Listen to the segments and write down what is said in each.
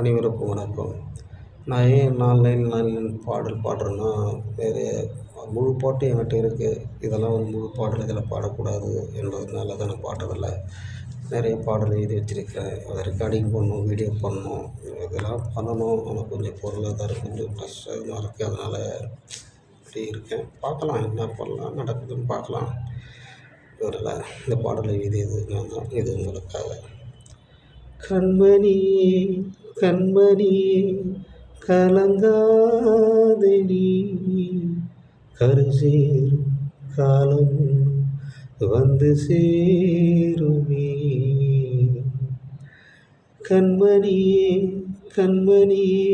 அனைவருக்கும் வணக்கம். நான் ஏன் 4 லைன் 4 லைன் பாடல் பாடுறேன்னா, நிறைய முழு பாட்டு என்கிட்ட இருக்குது. இதெல்லாம் வந்து முழு பாடல் இதில் பாடக்கூடாது என்பதனால தான் நான் பாடுறதில்ல. நிறைய பாடல் எழுதி வச்சிருக்கிறேன். அதை ரெக்கார்டிங் பண்ணணும், வீடியோ பண்ணணும். இதெல்லாம் பண்ணணும். ஆனால் கொஞ்சம் பொருளாதாரம் கொஞ்சம் கஷ்டமாக இருக்குது. அதனால் இப்படி இருக்கேன். பார்க்கலாம் என்ன பண்ணலாம், நடக்குதுன்னு பார்க்கலாம். இதில் இந்த பாடலை எழுதியது நான் தான். இது உங்களுக்காக. கண்மணியே கண்மணியே கலங்காதடி, கரை சேரும் காலம் வந்து சேருமே. கண்மணியே கண்மணியே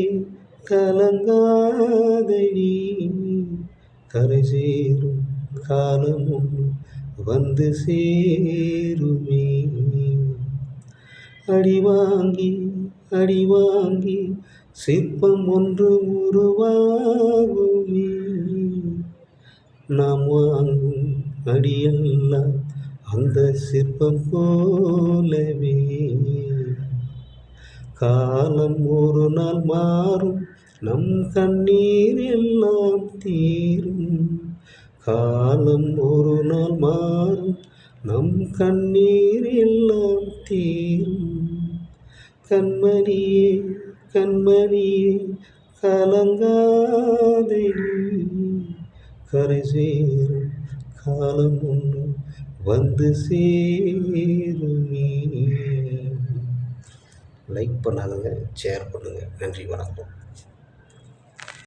கலங்காதடி, கரை சேரும் காலம் வந்து சேருமே. அடி வாங்கி சிற்பம் ஒன்று உருவாகுமே. நாம் வாங்கும் அடியெல்லாம் அந்த சிற்பம் போலவே. காலம் ஒரு நாள் மாறும், நம் கண்ணீர் எல்லாம் தீரும். காலம் ஒரு நாள் மாறும், நம் கண்ணீர் எல்லாம் தீரும். கண்மணியே கண்மணியே கலங்காதடி, கரை சேரும் காலம் ஒன்று வந்து சேருமே. லைக் பண்ணாதுங்க, ஷேர் பண்ணுங்கள். நன்றி, வணக்கம்.